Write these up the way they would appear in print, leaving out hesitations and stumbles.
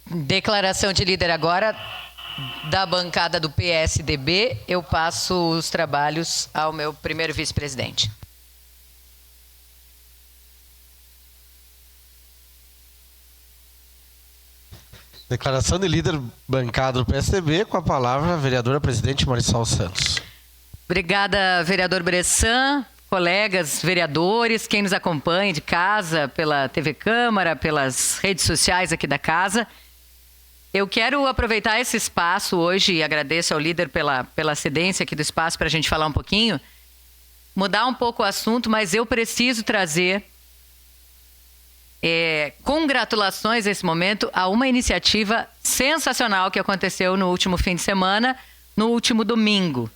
Declaração de líder agora da bancada do PSDB. Eu passo os trabalhos ao meu primeiro vice-presidente. Declaração de líder bancada do PSDB, com a palavra a vereadora presidente Marissol Santos. Obrigada, vereador Bressan, colegas vereadores, quem nos acompanha de casa, pela TV Câmara, pelas redes sociais aqui da casa. Eu quero aproveitar esse espaço hoje e agradeço ao líder pela cedência aqui do espaço para a gente falar um pouquinho, mudar um pouco o assunto, mas eu preciso trazer congratulações nesse momento a uma iniciativa sensacional que aconteceu no último fim de semana, no último domingo.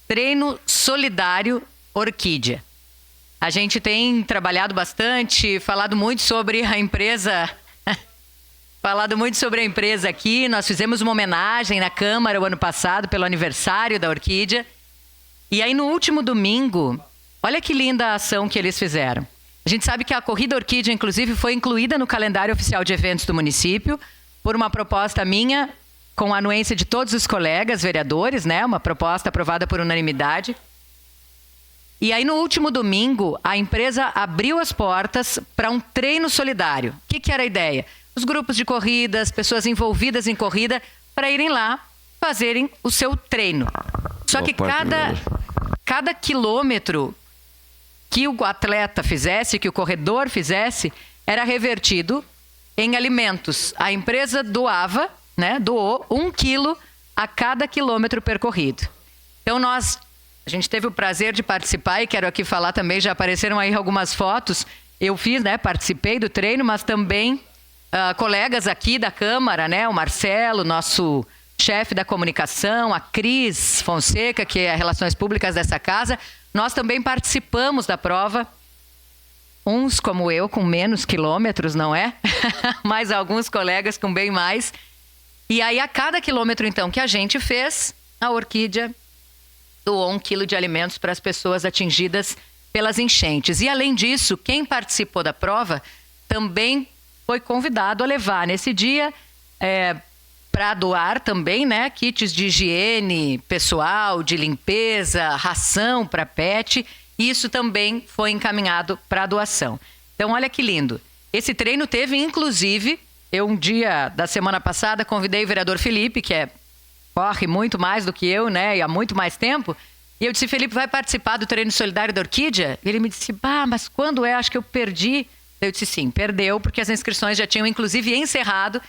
Treino Solidário Orquídea. A gente tem trabalhado bastante, falado muito sobre a empresa aqui. Nós fizemos uma homenagem na Câmara o ano passado pelo aniversário da Orquídea. E aí no último domingo, olha que linda a ação que eles fizeram. A gente sabe que a Corrida Orquídea, inclusive, foi incluída no calendário oficial de eventos do município por uma proposta minha, com a anuência de todos os colegas vereadores, né? Uma proposta aprovada por unanimidade. E aí, no último domingo, a empresa abriu as portas para um treino solidário. O que era a ideia? Os grupos de corrida, as pessoas envolvidas em corrida, para irem lá fazerem o seu treino. Só que cada quilômetro que o atleta fizesse, que o corredor fizesse, era revertido em alimentos. A empresa doava, né, doou 1 quilo a cada quilômetro percorrido. Então a gente teve o prazer de participar e quero aqui falar também, já apareceram aí algumas fotos. Eu fiz, né, participei do treino, mas também colegas aqui da Câmara, né, o Marcelo, nosso chefe da comunicação, a Cris Fonseca, que é Relações Públicas dessa casa. Nós também participamos da prova, uns como eu, com menos quilômetros, não é? Mas alguns colegas com bem mais. E aí, a cada quilômetro, então, que a gente fez, a Orquídea doou 1 quilo de alimentos para as pessoas atingidas pelas enchentes. E, além disso, quem participou da prova também foi convidado a levar nesse dia para doar também, né, kits de higiene pessoal, de limpeza, ração para pet. Isso também foi encaminhado para doação. Então, olha que lindo. Esse treino teve, inclusive, eu um dia da semana passada convidei o vereador Felipe, que corre muito mais do que eu, né, e há muito mais tempo. E eu disse, Felipe, vai participar do treino solidário da Orquídea? E ele me disse, mas quando é? Acho que eu perdi. Eu disse, sim, perdeu, porque as inscrições já tinham, inclusive, encerrado.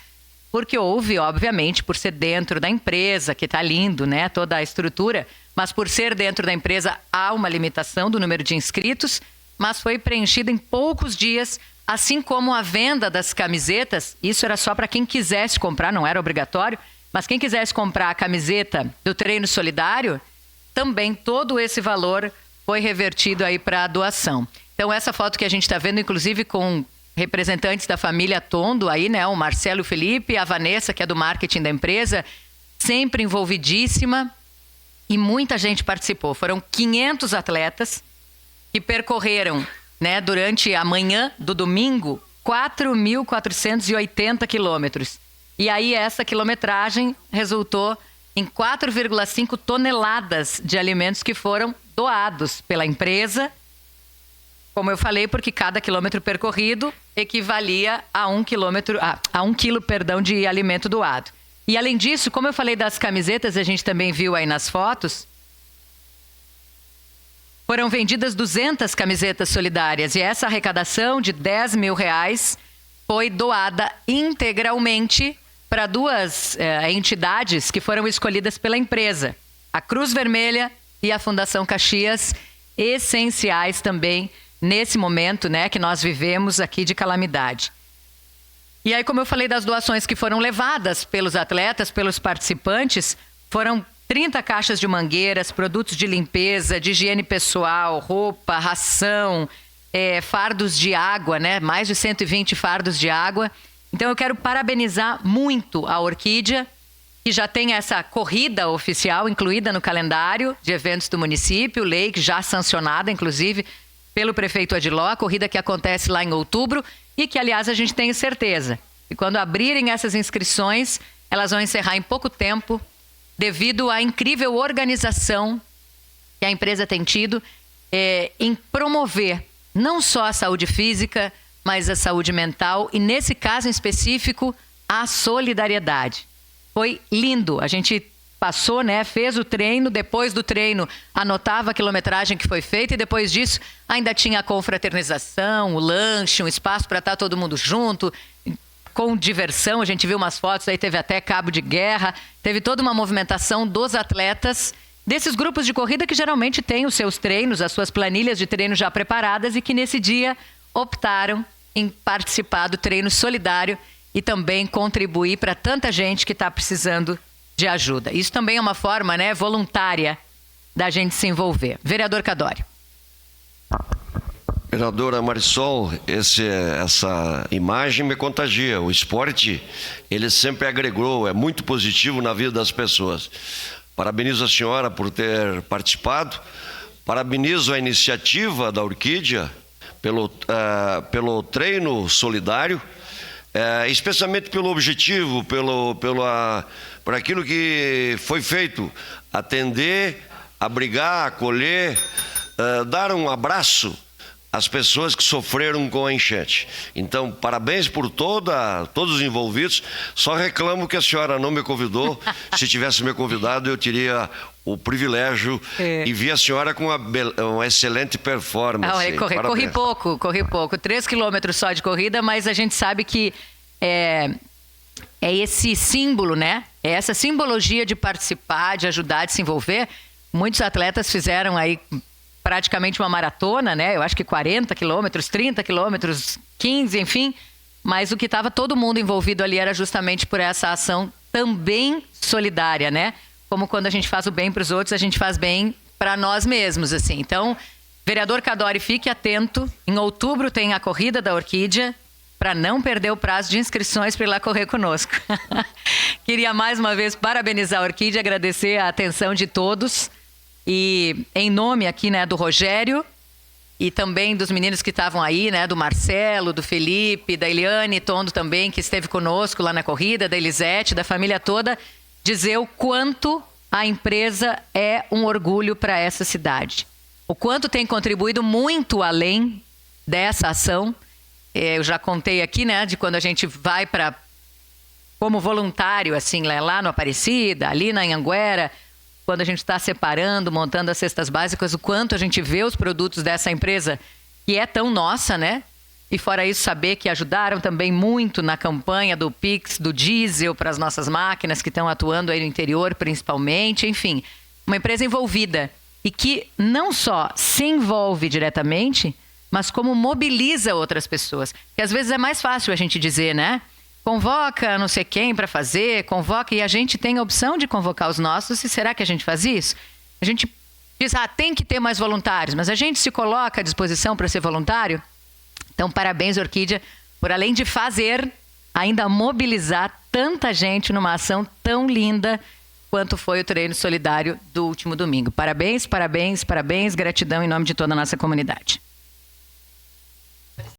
Porque houve, obviamente, por ser dentro da empresa, que está lindo, né, toda a estrutura, mas por ser dentro da empresa há uma limitação do número de inscritos, mas foi preenchido em poucos dias, assim como a venda das camisetas. Isso era só para quem quisesse comprar, não era obrigatório, mas quem quisesse comprar a camiseta do treino solidário, também todo esse valor foi revertido aí para a doação. Então, essa foto que a gente está vendo, inclusive com representantes da família Tondo aí, né? O Marcelo e o Felipe, a Vanessa, que é do marketing da empresa, sempre envolvidíssima, e muita gente participou. Foram 500 atletas que percorreram, né, durante a manhã do domingo, 4.480 quilômetros. E aí essa quilometragem resultou em 4,5 toneladas de alimentos que foram doados pela empresa. Como eu falei, porque cada quilômetro percorrido equivalia a 1 quilo de alimento doado. E além disso, como eu falei das camisetas, a gente também viu aí nas fotos, foram vendidas 200 camisetas solidárias e essa arrecadação de R$10 mil foi doada integralmente para 2 entidades que foram escolhidas pela empresa, a Cruz Vermelha e a Fundação Caxias, essenciais também nesse momento, né, que nós vivemos aqui de calamidade. E aí, como eu falei das doações que foram levadas pelos atletas, pelos participantes, foram 30 caixas de mangueiras, produtos de limpeza, de higiene pessoal, roupa, ração, fardos de água, né, mais de 120 fardos de água. Então, eu quero parabenizar muito a Orquídea, que já tem essa corrida oficial incluída no calendário de eventos do município, lei que já sancionada, inclusive, pelo prefeito Adiló, a corrida que acontece lá em outubro e que, aliás, a gente tem certeza E quando abrirem essas inscrições, elas vão encerrar em pouco tempo, devido à incrível organização que a empresa tem tido em promover não só a saúde física, mas a saúde mental e, nesse caso em específico, a solidariedade. Foi lindo. A gente passou, né? Fez o treino, depois do treino anotava a quilometragem que foi feita e depois disso ainda tinha a confraternização, o lanche, um espaço para estar todo mundo junto, com diversão. A gente viu umas fotos, aí teve até cabo de guerra, teve toda uma movimentação dos atletas, desses grupos de corrida que geralmente têm os seus treinos, as suas planilhas de treino já preparadas e que nesse dia optaram em participar do treino solidário e também contribuir para tanta gente que está precisando de ajuda. Isso também é uma forma, né, voluntária da gente se envolver. Vereador Cadório. Vereadora Marisol, essa imagem me contagia. O esporte, ele sempre agregou, é muito positivo na vida das pessoas. Parabenizo a senhora por ter participado. Parabenizo a iniciativa da Orquídea pelo treino solidário, especialmente pelo objetivo, por aquilo que foi feito, atender, abrigar, acolher, dar um abraço às pessoas que sofreram com a enchente. Então, parabéns por todos os envolvidos. Só reclamo que a senhora não me convidou. Se tivesse me convidado, eu teria o privilégio e vi a senhora com uma excelente performance. Corri pouco. 3 quilômetros só de corrida, mas a gente sabe que é esse símbolo, né? É essa simbologia de participar, de ajudar, de se envolver. Muitos atletas fizeram aí praticamente uma maratona, né? Eu acho que 40 quilômetros, 30 quilômetros, 15, enfim. Mas o que estava todo mundo envolvido ali era justamente por essa ação também solidária, né? Como quando a gente faz o bem para os outros, a gente faz bem para nós mesmos, assim. Então, vereador Cadório, fique atento. Em outubro tem a corrida da Orquídea, para não perder o prazo de inscrições para ir lá correr conosco. Queria mais uma vez parabenizar a Orquídea, agradecer a atenção de todos. E em nome aqui, né, do Rogério e também dos meninos que estavam aí, né, do Marcelo, do Felipe, da Eliane Tondo também, que esteve conosco lá na corrida, da Elisete, da família toda, dizer o quanto a empresa é um orgulho para essa cidade. O quanto tem contribuído muito além dessa ação. Eu já contei aqui, né, de quando a gente vai como voluntário, assim, lá no Aparecida, ali na Anhanguera, quando a gente está separando, montando as cestas básicas, o quanto a gente vê os produtos dessa empresa, que é tão nossa, né? E fora isso, saber que ajudaram também muito na campanha do Pix, do diesel para as nossas máquinas que estão atuando aí no interior, principalmente. Enfim, uma empresa envolvida e que não só se envolve diretamente, mas como mobiliza outras pessoas. Que às vezes é mais fácil a gente dizer, né? Convoca não sei quem para fazer, convoca, e a gente tem a opção de convocar os nossos, e será que a gente faz isso? A gente diz, tem que ter mais voluntários, mas a gente se coloca à disposição para ser voluntário? Então, parabéns, Orquídea, por além de fazer, ainda mobilizar tanta gente numa ação tão linda quanto foi o treino solidário do último domingo. Parabéns, parabéns, parabéns, gratidão em nome de toda a nossa comunidade.